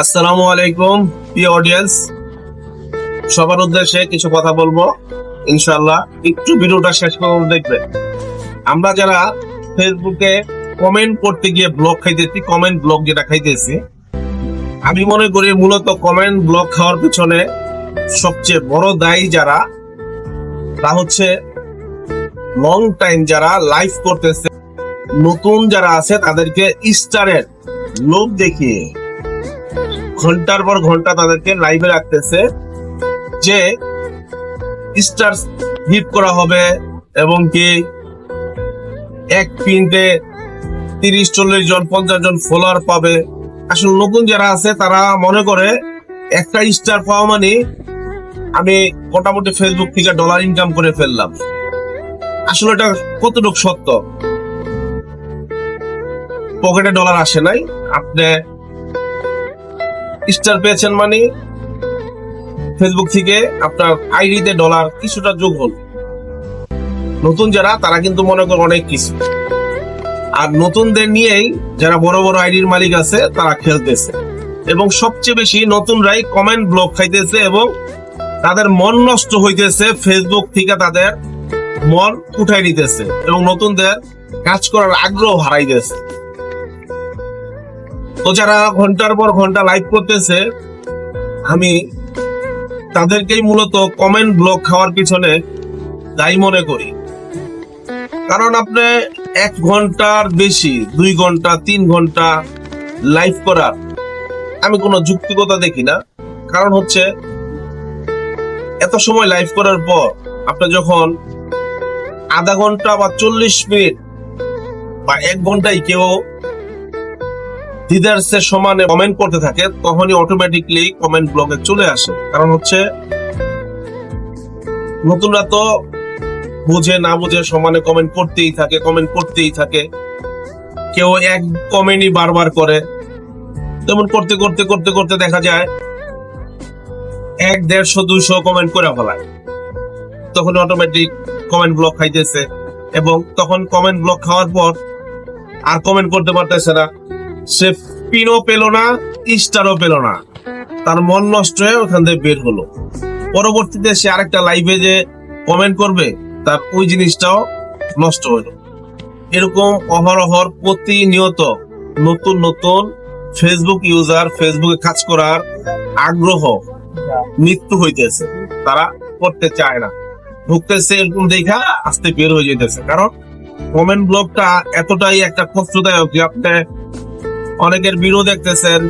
আসসালামু আলাইকুম প্রিয় অডিয়েন্স, সবার উদ্দেশ্যে কিছু কথা বলবো ইনশাআল্লাহ। একটু ভিডিওটা শেষ পর্যন্ত দেখবেন। আমরা যারা ফেসবুকে কমেন্ট করতে গিয়ে ব্লক খাইতেছি, কমেন্ট ব্লক যেটা খাইতেছি, আমি মনে করি মূলত কমেন্ট ব্লক খাওয়ার পিছনে সবচেয়ে বড় দায়ী যারা, তা হচ্ছে লং টাইম যারা লাইভ করতেছে, নতুন যারা আছে তাদেরকে স্টারের লোভ দেখিয়ে ঘন্টার পর ঘন্টা তাদেরকে লাইভে রাখতেছে যে স্টার হিট করা হবে এবং কি এক মিনিটে 30-40 জন 50 জন ফলোয়ার পাবে। আসলে নতুন যারা আছে তারা মনে করে একটা স্টার পাওয়া মানে আমি মোটামুটি ফেসবুক থেকে ডলার ইনকাম করে ফেললাম। আসলে এটা কতটুকু সত্য? পকেটে ডলার আসে নাই, আপনি স্টার পেয়েছেন মানে ফেসবুক থেকে আপনার আইডিতে ডলার কিছুটা যোগ হল। নতুন যারা তারা কিন্তু মনে করে অনেক কিছু, আর নতুনদের নিয়েই যারা বড় বড় আইডির মালিক আছে তারা খেলতেছে, এবং সবচেয়ে বেশি নতুনরাই কমেন্ট ব্লক খাইতেছে এবং তাদের মন নষ্ট হইতেছে। ফেসবুক থেকে তাদের মন উঠাই নিতেছে এবং নতুনদের কাজ করার আগ্রহ হারাইতেছে। তো যারা ঘন্টার পর ঘন্টা লাইভ করতেছে, আমি তাদেরকেই মূলত কমেন্ট ব্লক খাওয়ার পিছনে দায়ী মনে করি। কারণ আপনি 1 ঘন্টার বেশি 2 ঘন্টা 3 ঘন্টা লাইভ করার আমি কোনো যুক্তিকতা দেখি না। কারণ হচ্ছে এত সময় লাইভ করার পর আপনি যখন আধা ঘন্টা বা 40 মিনিট বা 1 ঘন্টায় কেউ লিডার্সের সমানে কমেন্ট করতে থাকে, তখনই অটোমেটিকলি কমেন্ট ব্লকে চলে আসে। কারণ হচ্ছে নতুনরা তো বুঝে না বুঝে সমানে কমেন্ট করতেই থাকে। কেউ এক কমেন্টই বারবার করে, তেমন করতে করতে করতে করতে দেখা যায় 100-150-200 কমেন্ট করে ফেলায়। তখন অটোমেটিক কমেন্ট ব্লক খাইতেছে, এবং তখন কমেন্ট ব্লক খাওয়ার পর আর কমেন্ট করতে পারতেছে না। সে পিনও পেল না, স্টারও পেল না, তার মন নষ্ট হয়ে ওখান থেকে বের হলো। পরবর্তীতে সে আরেকটা লাইভে যে কমেন্ট করবে, তার ওই জিনিসটাও নষ্ট হলো। এরকম অহরহর প্রতিনিয়ত নতুন নতুন ফেসবুক ইউজার ফেসবুকে কাজ করার আগ্রহ মৃত্যু হইতেছে, তারা করতে চায় না, ঢুকতেছে এরকম দেখা আস্তে বের হয়ে যেতেছে। কারণ কমেন্ট ব্লকটা এতটাই একটা কষ্টদায়ক যে আপনি অনেকের ভিডিও দেখতেছেন,